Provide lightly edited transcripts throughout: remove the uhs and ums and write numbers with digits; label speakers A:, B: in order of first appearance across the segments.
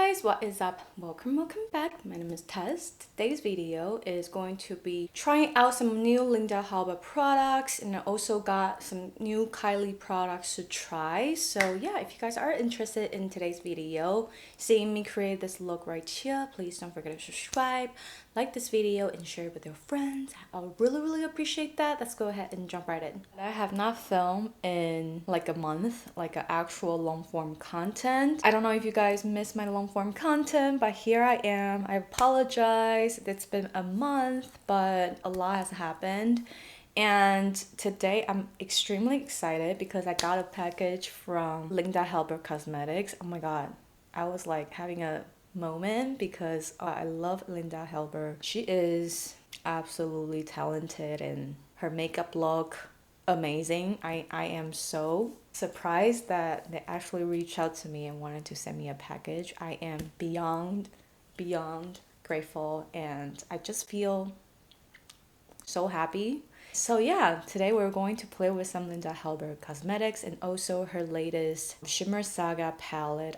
A: guys, what is up? Welcome back. My name is Tess. Today's video is going to be trying out some new Linda Halber products, and I also got some new Kylie products to try. So yeah, if you guys are interested in today's video, seeing me create this look right here, please don't forget to subscribe, like this video, and share it with your friends. I'll really appreciate that. Let's go ahead and jump right in. I have not filmed in like a month, like an actual long form content. I don't know if you guys miss my long form content, but here I am. I apologize. It's been a month, but a lot has happened. And today I'm extremely excited because I got a package from Linda Halber Cosmetics. Oh my god. I was like having a moment because I love Linda Halber. She is absolutely talented and her makeup look amazing. I am so surprised that they actually reached out to me and wanted to send me a package. I am beyond grateful, and I just feel so happy. So yeah, today we're going to play with some Linda Halber cosmetics and also her latest Shimmer Saga palette.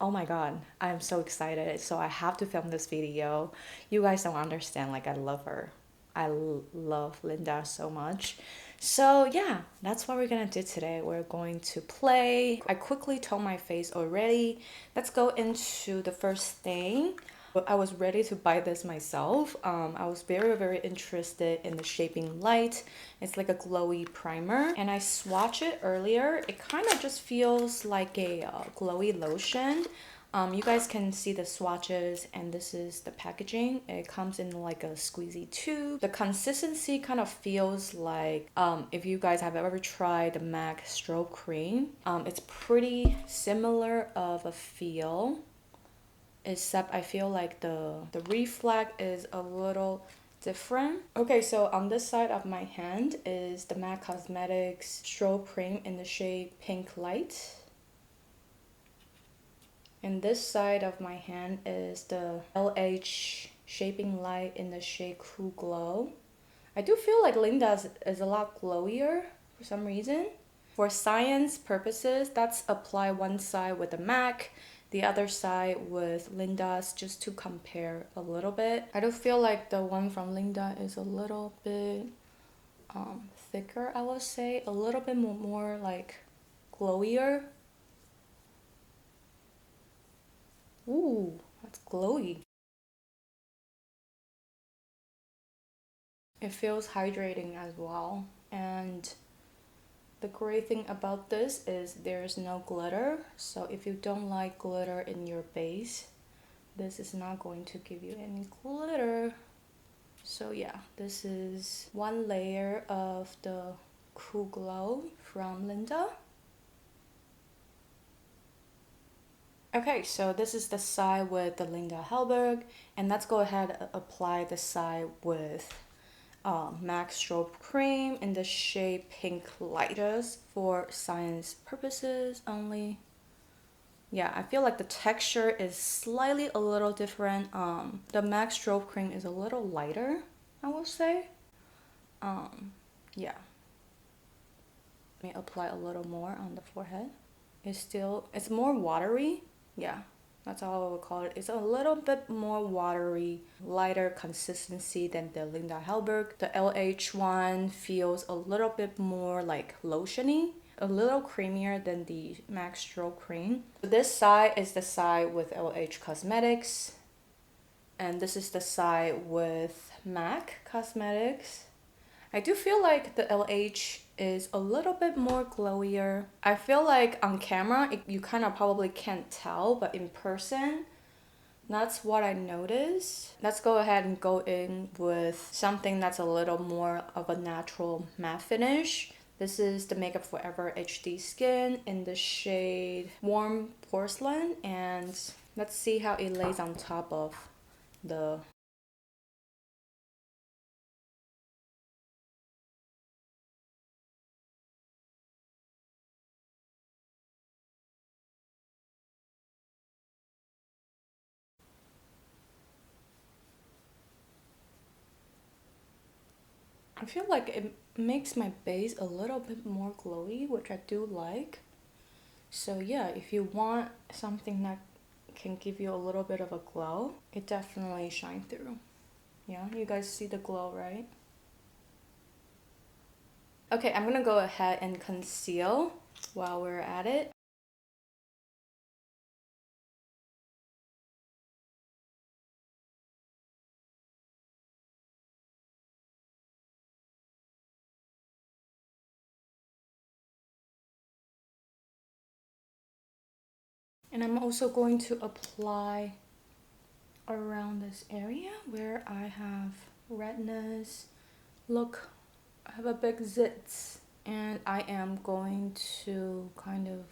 A: Oh my god, I am so excited. So I have to film this video. You guys don't understand, like I love her. I love Linda so much. So yeah, that's what we're gonna do today. We're going to play. I quickly toned my face already. Let's go into the first thing. I was ready to buy this myself. I was very interested in the Shaping Light. It's like a glowy primer, and I swatched it earlier. It kind of just feels like a glowy lotion. You guys can see the swatches, and this is the packaging. It comes in like a squeezy tube. The consistency kind of feels like if you guys have ever tried the MAC Strobe Cream, it's pretty similar of a feel, except I feel like the reflect is a little different. Okay, so on this side of my hand is the MAC Cosmetics Strobe Cream in the shade Pink Light. And this side of my hand is the LH Shaping Light in the shade Cool Glow. I do feel like Linda's is a lot glowier for some reason. For science purposes, let's apply one side with the MAC, the other side with Linda's, just to compare a little bit. I do feel like the one from Linda is a little bit thicker, I would say. A little bit more like glowier. Ooh, that's glowy. It feels hydrating as well. And the great thing about this is there's no glitter. So if you don't like glitter in your base, this is not going to give you any glitter. So yeah, this is one layer of the Cool Glow from Linda. Okay, so this is the side with the Linda Halber, and let's go ahead and apply the side with MAC Strobe Cream in the shade Pink Light, just for science purposes only. Yeah, I feel like the texture is slightly a little different. The MAC Strobe Cream is a little lighter, I will say. Yeah. Let me apply a little more on the forehead. It's more watery. Yeah, that's all I would call it. It's a little bit more watery, lighter consistency than the Linda Halber. The LH one feels a little bit more like lotiony, a little creamier than the MAC Strobe Cream. This side is the side with LH Cosmetics, and this is the side with MAC Cosmetics. I do feel like the LH is a little bit more glowier. I feel like on camera, you kind of probably can't tell, but in person, that's what I noticed. Let's go ahead and go in with something that's a little more of a natural matte finish. This is the Makeup Forever HD Skin in the shade Warm Porcelain, and let's see how it lays on top of the I feel like it makes my base a little bit more glowy, which I do like. So yeah, if you want something that can give you a little bit of a glow. It definitely shines through. Yeah, you guys see the glow, right? Okay, I'm gonna go ahead and conceal while we're at it. And I'm also going to apply around this area where I have redness. Look, I have a big zits. And I am going to kind of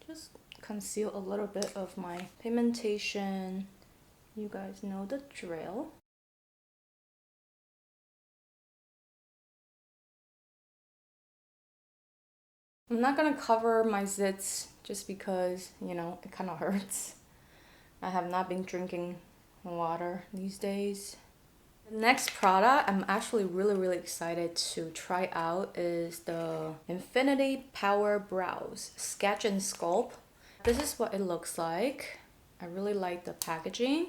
A: just conceal a little bit of my pigmentation. You guys know the drill. I'm not gonna cover my zits just because, you know, it kind of hurts. I have not been drinking water these days. The next product I'm actually really excited to try out is the Infinity Power Brows Sketch and Sculpt. This is what it looks like. I really like the packaging.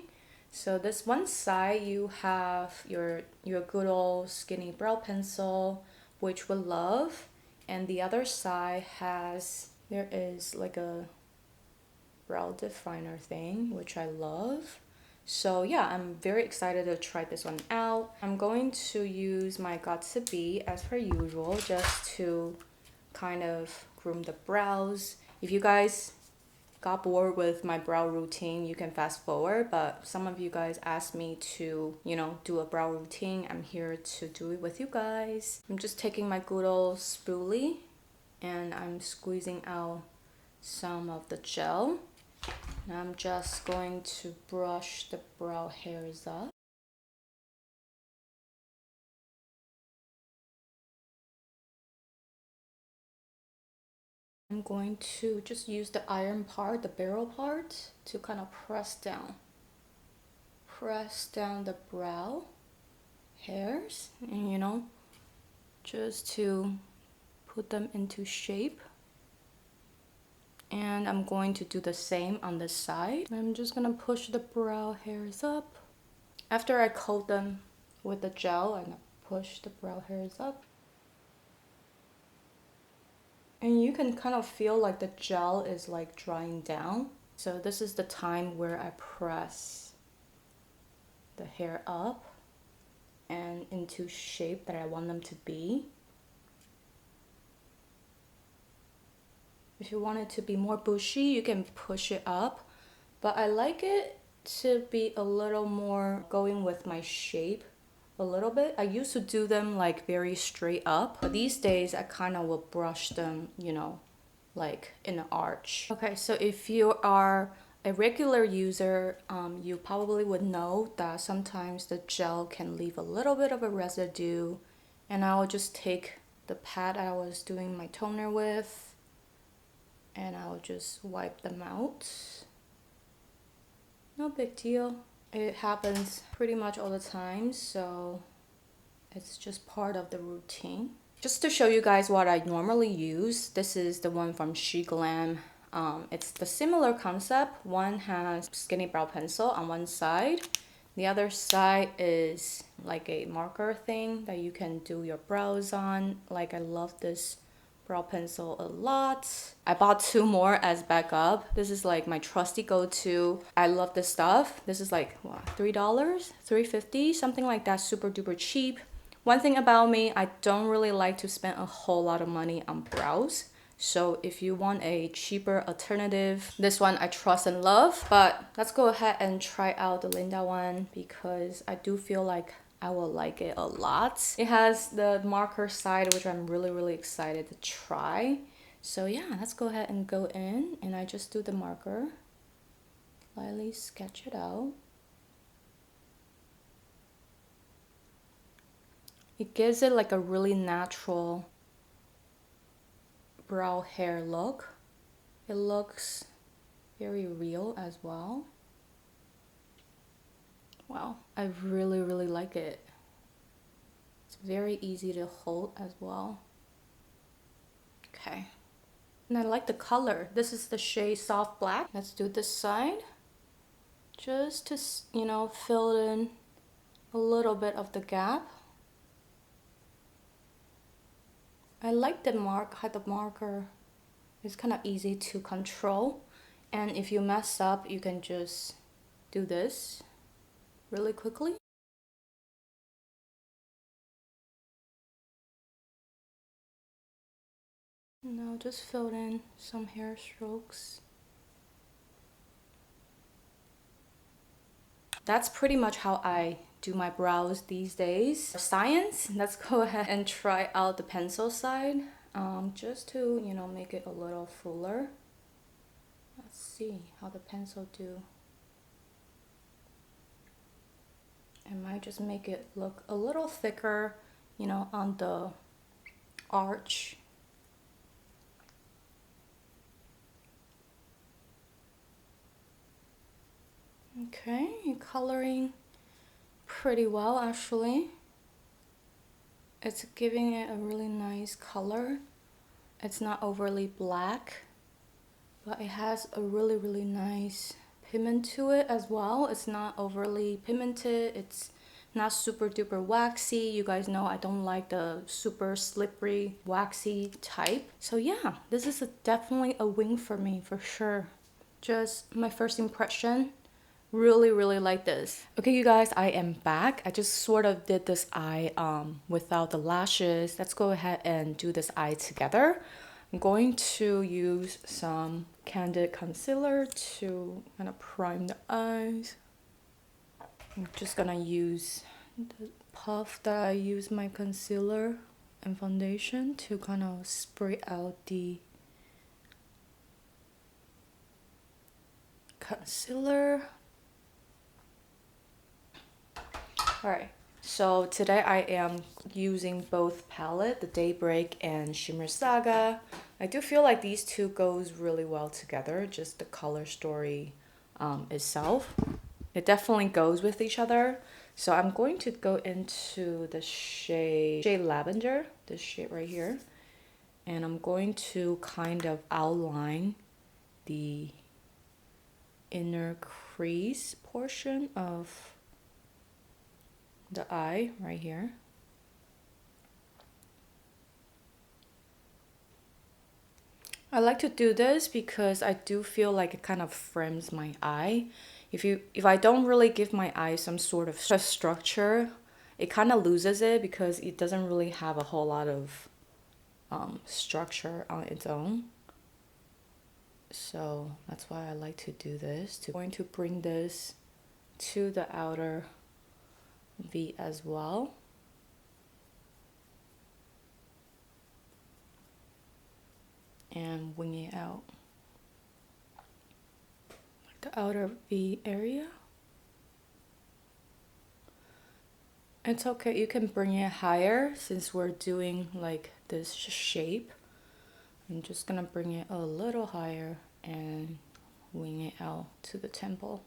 A: So this one side you have your good old skinny brow pencil, which we love, and the other side there is like a brow definer thing, which I love. So yeah, I'm very excited to try this one out. I'm going to use my Got2b as per usual, just to kind of groom the brows. If you guys got bored with my brow routine, you can fast forward, but some of you guys asked me to, you know, do a brow routine. I'm here to do it with you guys. I'm just taking my good old spoolie and I'm squeezing out some of the gel. And I'm just going to brush the brow hairs up. I'm going to just use the iron part, the barrel part, to kind of press down the brow hairs, and you know, just to put them into shape. And I'm going to do the same on this side. I'm just gonna push the brow hairs up. After I coat them with the gel, I'm gonna push the brow hairs up. And you can kind of feel like the gel is like drying down. So this is the time where I press the hair up and into shape that I want them to be. If you want it to be more bushy, you can push it up. But I like it to be a little more going with my shape a little bit. I used to do them like very straight up, but these days I kind of will brush them, you know, like in an arch. Okay, so if you are a regular user, you probably would know that sometimes the gel can leave a little bit of a residue, and I will just take the pad I was doing my toner with and I'll just wipe them out. No big deal. It happens pretty much all the time, so it's just part of the routine. Just to show you guys what I normally use, this is the one from SheGlam. It's the similar concept. One has skinny brow pencil on one side. The other side is like a marker thing that you can do your brows on. Like, I love this brow pencil a lot. I bought 2 more as backup. This is like my trusty go-to. I love this stuff. This is like, what, $3? $3.50? Something like that, super duper cheap. One thing about me, I don't really like to spend a whole lot of money on brows. So if you want a cheaper alternative, this one I trust and love. But let's go ahead and try out the Linda one because I do feel like I will like it a lot. It has the marker side, which I'm really excited to try. So yeah, let's go ahead and go in, and I just do the marker. Lightly sketch it out. It gives it like a really natural brow hair look. It looks very real as well. Wow, I really like it. It's very easy to hold as well. Okay, And I like the color. This is the shade Soft Black. Let's do this side. Just to, you know, fill in a little bit of the gap. I like the how the marker is kind of easy to control. And if you mess up, you can just do this really quickly. Now just fill in some hair strokes. That's pretty much how I do my brows these days. For science, let's go ahead and try out the pencil side, just to, you know, make it a little fuller. Let's see how the pencil do. I might just make it look a little thicker, you know, on the arch. Okay, coloring pretty well actually. It's giving it a really nice color. It's not overly black, but it has a really nice pigment to it as well. It's not overly pigmented. It's not super duper waxy. You guys know I don't like the super slippery waxy type. So yeah, this is definitely a win for me for sure. Just my first impression. Really like this. Okay, you guys, I am back. I just sort of did this eye without the lashes. Let's go ahead and do this eye together. I'm going to use some Candid concealer to kind of prime the eyes. I'm just gonna use the puff that I use my concealer and foundation to kind of spray out the concealer. Alright, so today I am using both palette, the Daybreak and Shimmer Saga. I do feel like these two goes really well together, just the color story itself. It definitely goes with each other. So I'm going to go into the shade Lavender, this shade right here. And I'm going to kind of outline the inner crease portion of the eye right here. I like to do this because I do feel like it kind of frames my eye. If I don't really give my eye some sort of structure, it kind of loses it because it doesn't really have a whole lot of structure on its own. So that's why I like to do this. I'm going to bring this to the outer V as well. And wing it out. Like the outer V area. It's okay, you can bring it higher since we're doing like this shape. I'm just gonna bring it a little higher and wing it out to the temple.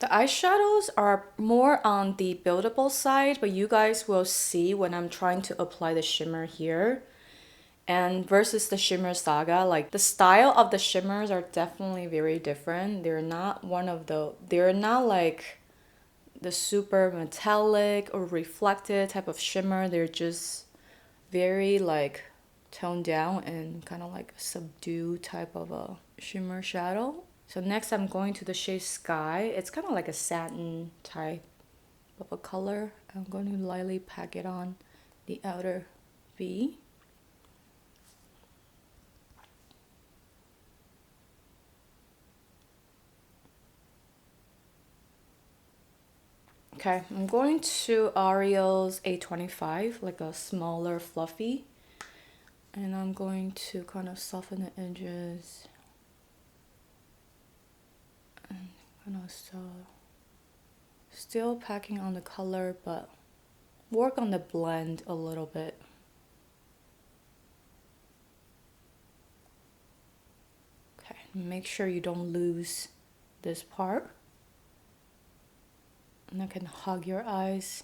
A: The eyeshadows are more on the buildable side, but you guys will see when I'm trying to apply the shimmer here. And versus the Shimmer Saga, like the style of the shimmers are definitely very different. They're not like the super metallic or reflected type of shimmer. They're just very like toned down and kind of like a subdued type of a shimmer shadow. So next I'm going to the shade Sky. It's kind of like a satin type of a color. I'm going to lightly pack it on the outer V. Okay, I'm going to Ariel's A25, like a smaller fluffy. And I'm going to kind of soften the edges. And kind of still packing on the color, but work on the blend a little bit. Okay, make sure you don't lose this part. And I can hug your eyes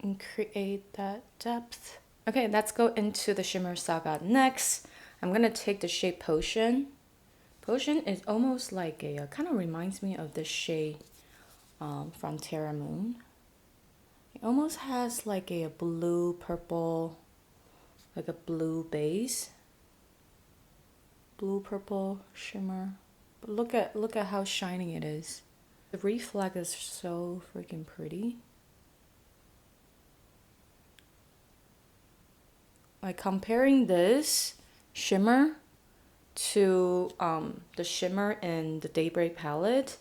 A: and create that depth. Okay, let's go into the Shimmer Saga next. I'm gonna take the shade Potion. Potion is almost like a, kind of reminds me of the shade from Terra Moon. It almost has like a blue, purple, like a blue base. Blue, purple shimmer. But look at how shiny it is. The reflect is so freaking pretty. Like comparing this shimmer to the shimmer in the Daybreak palette,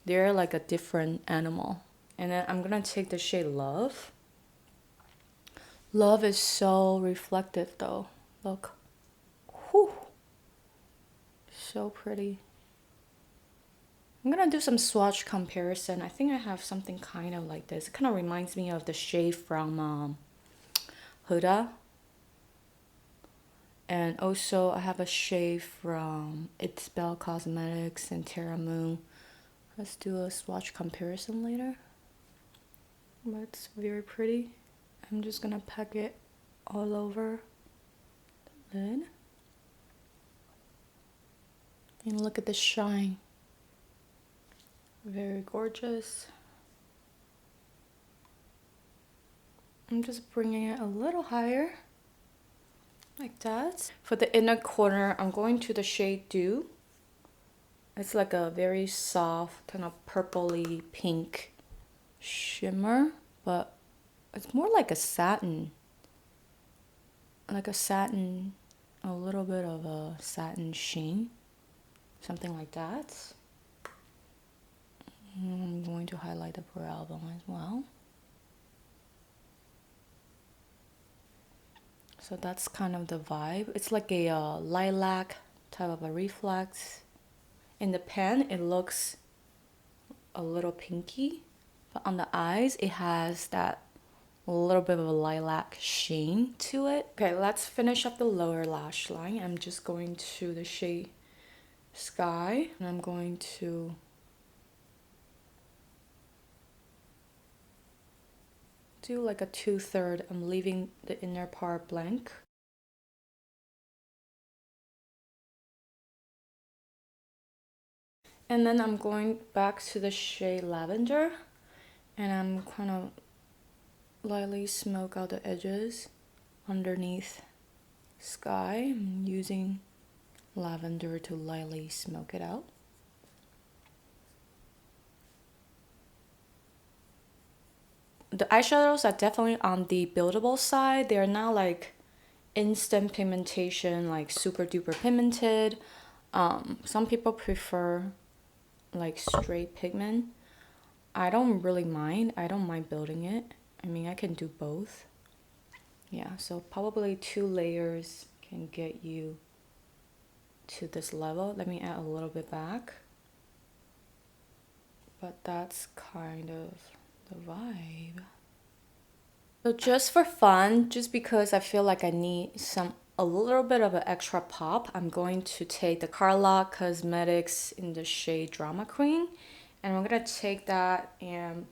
A: they're like a different animal. And then I'm gonna take the shade Love. Love is so reflective though. Look. Whew. So pretty. I'm gonna do some swatch comparison. I think I have something kind of like this. It kind of reminds me of the shade from Huda. And also I have a shade from It's Belle Cosmetics and Terra Moon. Let's do a swatch comparison later. But it's very pretty. I'm just gonna pack it all over the lid. And look at the shine. Very gorgeous. I'm just bringing it a little higher. Like that. For the inner corner, I'm going to the shade Dew. It's like a very soft, kind of purpley pink shimmer, but it's more like a satin. Like a satin, a little bit of a satin sheen. Something like that. I'm going to highlight the brow bone as well. So that's kind of the vibe. It's like a lilac type of a reflex. In the pen, it looks a little pinky, but on the eyes, it has that little bit of a lilac sheen to it. Okay, let's finish up the lower lash line. I'm just going to the shade Sky, and I'm going to do like a 2/3. I'm leaving the inner part blank. And then I'm going back to the shade Lavender, and I'm kind of lightly smoke out the edges underneath Sky. I'm using Lavender to lightly smoke it out. The eyeshadows are definitely on the buildable side. They're not like instant pigmentation, like super duper pigmented. Some people prefer like straight pigment. I don't really mind. I don't mind building it. I mean, I can do both. Yeah, so probably 2 layers can get you to this level. Let me add a little bit back. But that's kind of the vibe. So just for fun, just because I feel like I need a little bit of an extra pop, I'm going to take the Kylie Cosmetics in the shade Drama Queen, and I'm gonna take that and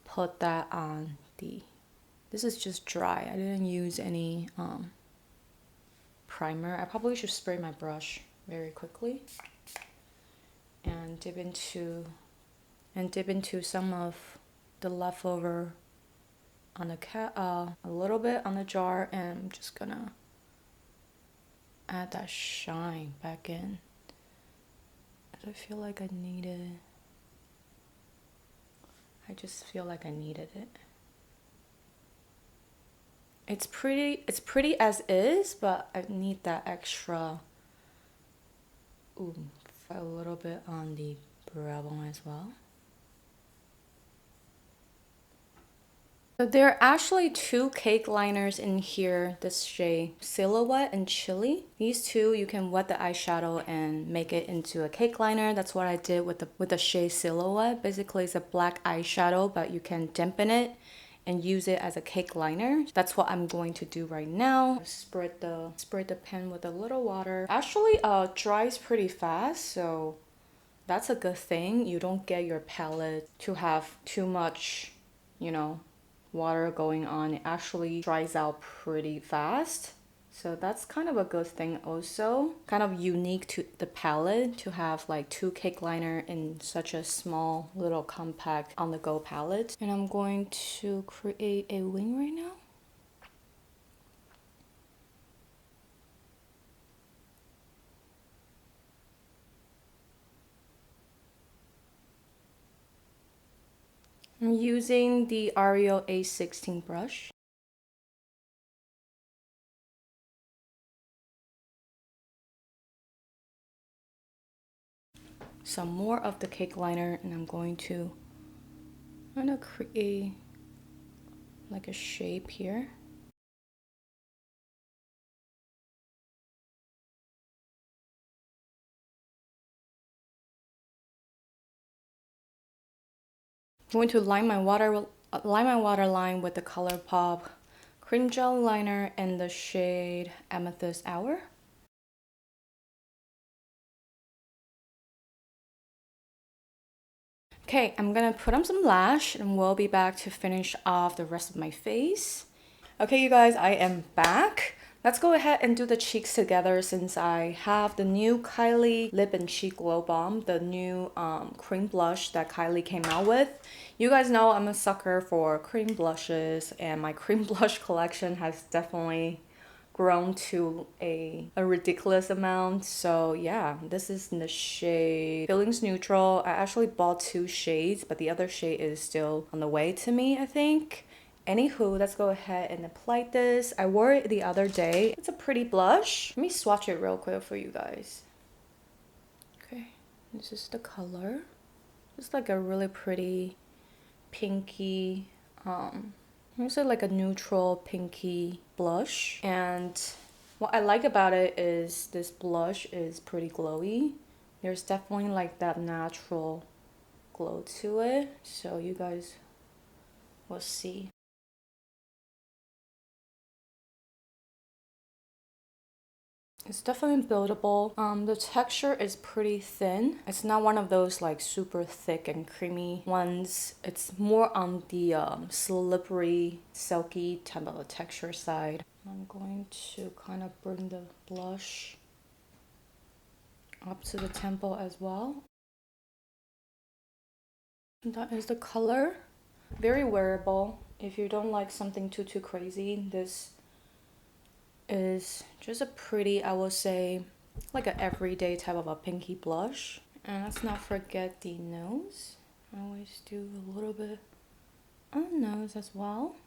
A: put that on the, this is just dry. I didn't use any primer. I probably should spray my brush very quickly and dip into some of the leftover on the a little bit on the jar, and I'm just gonna add that shine back in. I feel like I needed, I just feel like I needed it. It's pretty as is, but I need that extra oomph a little bit on the brow bone as well. So there are actually 2 cake liners in here, this shade Silhouette and Chili. These two, you can wet the eyeshadow and make it into a cake liner. That's what I did with the shade Silhouette. Basically, it's a black eyeshadow, but you can dampen it and use it as a cake liner. That's what I'm going to do right now. Spread the pen with a little water. Actually, dries pretty fast, so that's a good thing. You don't get your palette to have too much, you know, water going on, it actually dries out pretty fast. So that's kind of a good thing also. Kind of unique to the palette to have like 2 cake liner in such a small little compact on the go palette. And I'm going to create a wing right now. I'm using the Ariel A16 brush. Some more of the cake liner, and I'm going to kind of create like a shape here. I'm going to line my waterline with the ColourPop cream gel liner in the shade Amethyst Hour. Okay, I'm gonna put on some lash and we'll be back to finish off the rest of my face. Okay, you guys, I am back. Let's go ahead and do the cheeks together since I have the new Kylie Lip and Cheek Glow Balm, the new cream blush that Kylie came out with. You guys know I'm a sucker for cream blushes, and my cream blush collection has definitely grown to a ridiculous amount. So yeah, this is in the shade Feelings Neutral. I actually bought 2 shades, but the other shade is still on the way to me, I think. Anywho, let's go ahead and apply this. I wore it the other day. It's a pretty blush. Let me swatch it real quick for you guys. Okay, this is the color. It's like a really pretty pinky, it's like a neutral pinky blush. And what I like about it is this blush is pretty glowy. There's definitely like that natural glow to it. So you guys will see. It's definitely buildable. The texture is pretty thin. It's not one of those like super thick and creamy ones. It's more on the slippery, silky type of a texture side. I'm going to kind of bring the blush up to the temple as well. And that is the color. Very wearable. If you don't like something too crazy, this is just a pretty, I will say, like an everyday type of a pinky blush. And let's not forget the nose. I always do a little bit on the nose as well.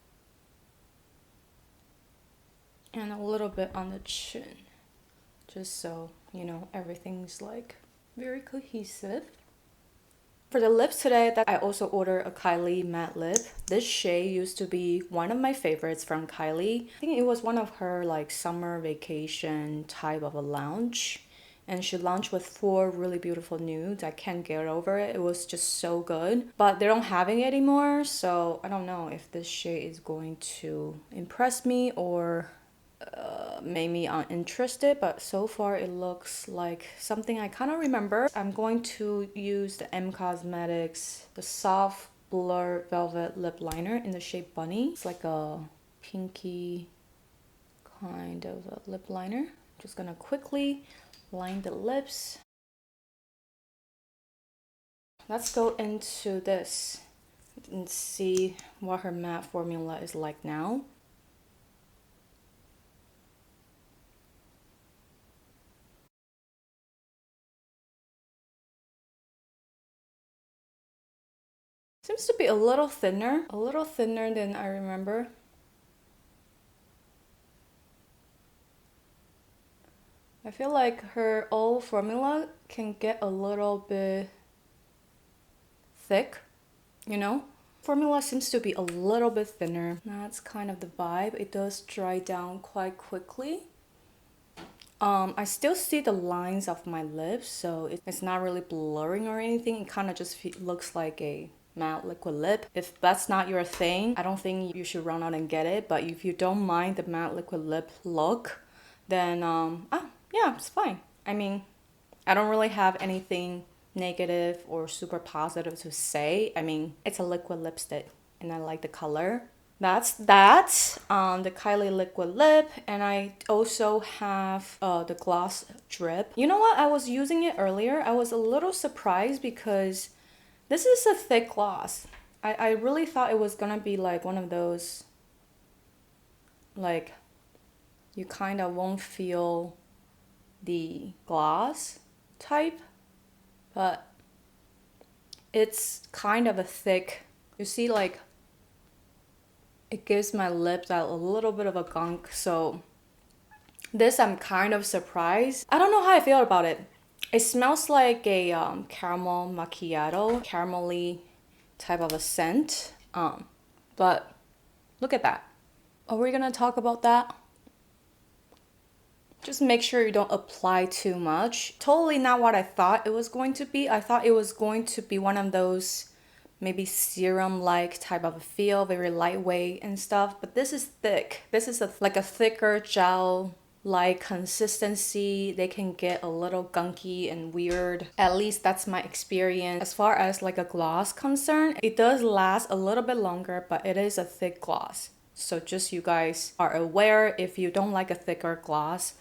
A: And a little bit on the chin. Just so, you know, everything's like very cohesive. For the lips today, I also ordered a Kylie Matte Lip. This shade used to be one of my favorites from Kylie. I think it was one of her like summer vacation type of a launch. And she launched with 4 really beautiful nudes. I can't get over it. It was just so good. But they don't have it anymore, so I don't know if this shade is going to impress me or made me uninterested, but so far it looks like something I kind of remember. I'm going to use the M Cosmetics, the Soft Blur Velvet Lip Liner in the shade Bunny. It's like a pinky kind of a lip liner. Just gonna quickly line the lips. Let's go into this and see what her matte formula is like now. Seems to be a little thinner than I remember. I feel like her old formula can get a little bit thick, you know? Formula seems to be a little bit thinner. That's kind of the vibe. It does dry down quite quickly. I still see the lines of my lips, so it's not really blurring or anything. It kind of just looks like a matte liquid lip. If that's not your thing, I don't think you should run out and get it. But if you don't mind the matte liquid lip look, then yeah, it's fine. I mean, I don't really have anything negative or super positive to say. I mean, it's a liquid lipstick and I like the color. that's that. The Kylie liquid lip, and I also have the gloss drip. You know what? I was using it earlier. I was a little surprised because this is a thick gloss. I really thought it was gonna be like one of those, like, you kind of won't feel the gloss type, but it's kind of a thick, you see, like, it gives my lips a little bit of a gunk. So this, I'm kind of surprised. I don't know how I feel about it. It smells like a caramel macchiato, caramelly type of a scent. But look at that. Are we gonna talk about that? Just make sure you don't apply too much. Totally not what I thought it was going to be. I thought it was going to be one of those maybe serum-like type of a feel, very lightweight and stuff. But this is thick. This is like a thicker gel-like consistency. They can get a little gunky and weird. At least that's my experience. As far as like a gloss concerned, it does last a little bit longer, but it is a thick gloss. So just you guys are aware, if you don't like a thicker gloss,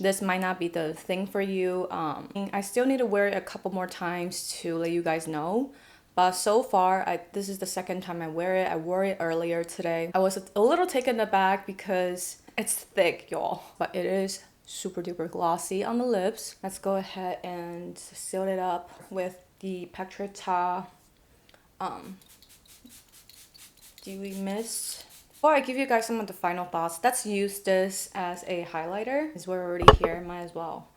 A: this might not be the thing for you. I still need to wear it a couple more times to let you guys know. But so far, this is the second time I wear it. I wore it earlier today. I was a little taken aback because it's thick, y'all. But it is super duper glossy on the lips. Let's go ahead and seal it up with the Petrita Dewy Mist. Before I give you guys some of the final thoughts, let's use this as a highlighter. Because we're already here, might as well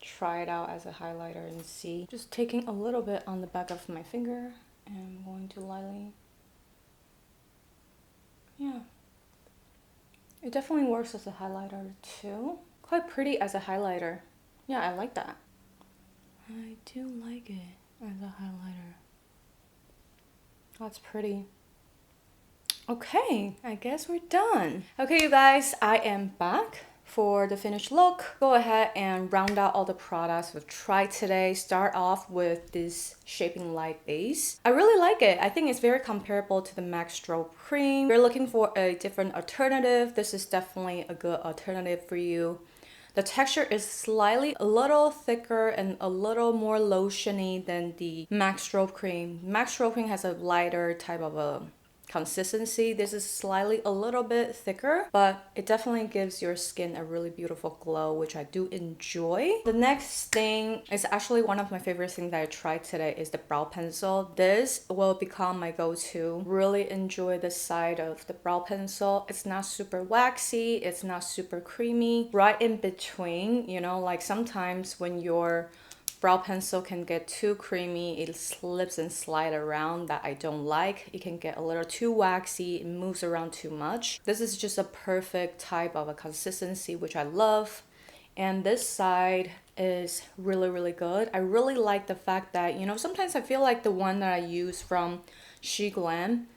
A: try it out as a highlighter and see. Just taking a little bit on the back of my finger and I'm going to lightly. Yeah. It definitely works as a highlighter too. Quite pretty as a highlighter. Yeah, I like that. I do like it as a highlighter. That's pretty. Okay, I guess we're done. Okay, you guys, I am back for the finished look. Go ahead and round out all the products we've tried today. Start off with this Shaping Light base. I really like it. I think it's very comparable to the MAC Strobe cream. If you're looking for a different alternative, this is definitely a good alternative for you. The texture is slightly a little thicker and a little more lotiony than the MAC Strobe cream. MAC Strobe cream has a lighter type of a consistency. This is slightly a little bit thicker, but it definitely gives your skin a really beautiful glow, which I do enjoy. The next thing is actually one of my favorite things that I tried today is the brow pencil. This will become my go-to. Really enjoy the side of the brow pencil. It's not super waxy, it's not super creamy. Right in between, you know, like sometimes when your brow pencil can get too creamy, it slips and slides around, that I don't like. It can get a little too waxy, it moves around too much. This is just a perfect type of a consistency, which I love. And this side is really good. I really like the fact that, you know, sometimes I feel like the one that I use from She Glam,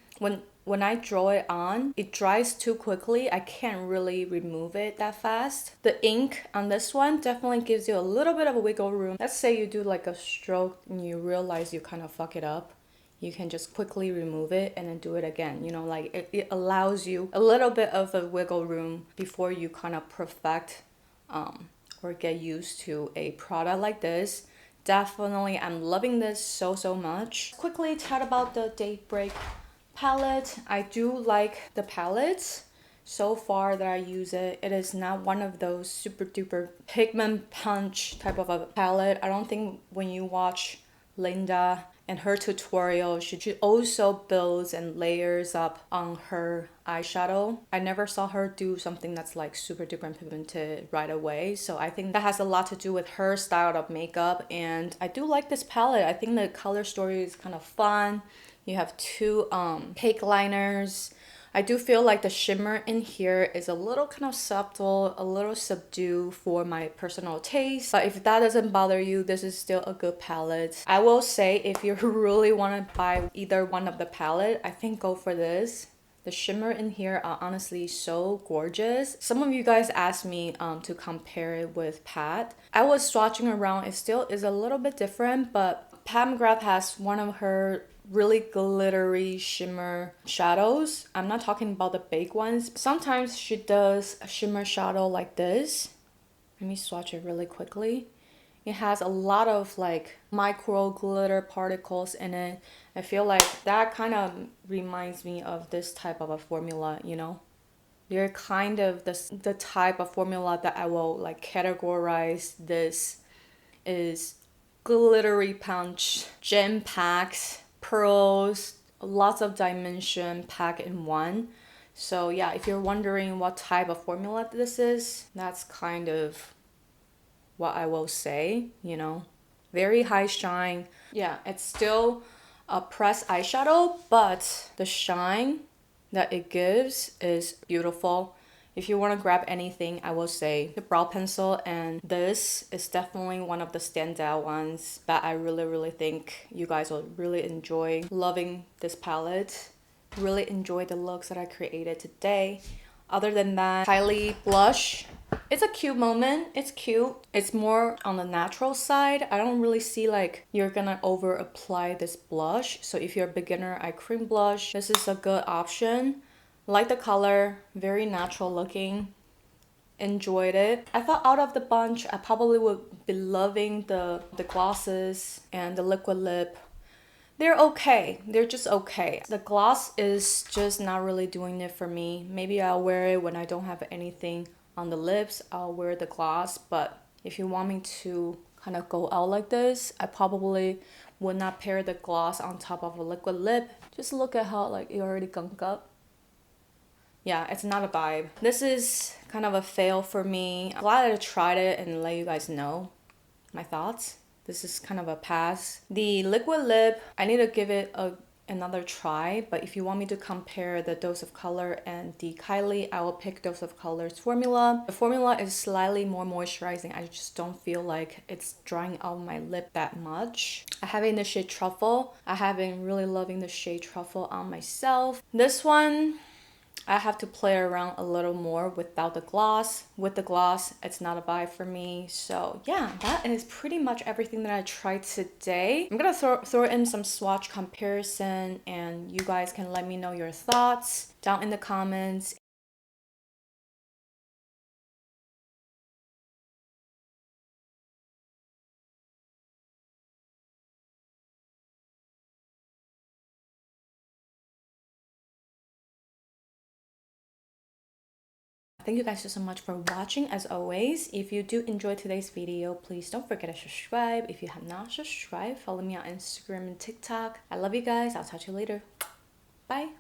A: when I draw it on, it dries too quickly. I can't really remove it that fast. The ink on this one definitely gives you a little bit of a wiggle room. Let's say you do like a stroke and you realize you kind of fuck it up. You can just quickly remove it and then do it again. You know, like it allows you a little bit of a wiggle room before you kind of perfect or get used to a product like this. Definitely, I'm loving this so much. Quickly chat about the Daybreak palette. I do like the palette so far that I use it. It is not one of those super duper pigment punch type of a palette. I don't think when you watch Linda and her tutorial, she also builds and layers up on her eyeshadow. I never saw her do something that's like super duper pigmented right away. So I think that has a lot to do with her style of makeup. And I do like this palette. I think the color story is kind of fun. You have two cake liners. I do feel like the shimmer in here is a little kind of subtle, a little subdued for my personal taste. But if that doesn't bother you, this is still a good palette. I will say if you really want to buy either one of the palette, I think go for this. The shimmer in here are honestly so gorgeous. Some of you guys asked me to compare it with Pat. I was swatching around. It still is a little bit different, but Pat McGrath has one of her really glittery shimmer shadows. I'm not talking about the big ones. Sometimes she does a shimmer shadow like this. Let me swatch it really quickly. It has a lot of like micro glitter particles in it. I feel like that kind of reminds me of this type of a formula, you know? They're kind of the type of formula that I will like categorize this is glittery punch, gem packs, pearls, lots of dimension packed in one. So yeah, if you're wondering what type of formula this is, that's kind of what I will say, you know. Very high shine. Yeah, it's still a pressed eyeshadow, but the shine that it gives is beautiful. If you want to grab anything, I will say the brow pencil, and this is definitely one of the standout ones that I really think you guys will really enjoy. Loving this palette. Really enjoy the looks that I created today. Other than that, Kylie blush. It's a cute moment. It's cute. It's more on the natural side. I don't really see like you're gonna over apply this blush. So if you're a beginner eye cream blush, this is a good option. Like the color, very natural looking. Enjoyed it. I thought out of the bunch, I probably would be loving the glosses and the liquid lip. They're okay. They're just okay. The gloss is just not really doing it for me. Maybe I'll wear it when I don't have anything on the lips. I'll wear the gloss. But if you want me to kind of go out like this, I probably would not pair the gloss on top of a liquid lip. Just look at how like it already gunk up. Yeah, it's not a vibe. This is kind of a fail for me. I'm glad I tried it and let you guys know my thoughts. This is kind of a pass. The liquid lip, I need to give it another try, but if you want me to compare the Dose of Color and the Kylie, I will pick Dose of Color's formula. The formula is slightly more moisturizing. I just don't feel like it's drying out my lip that much. I have it in the shade Truffle. I have been really loving the shade Truffle on myself. This one, I have to play around a little more without the gloss. With the gloss, it's not a vibe for me. So yeah, that is pretty much everything that I tried today. I'm gonna throw in some swatch comparison, and you guys can let me know your thoughts down in the comments. Thank you guys so much for watching. As always, if you do enjoy today's video, please don't forget to subscribe. If you have not subscribed, follow me on Instagram and TikTok. I love you guys. I'll talk to you later. Bye.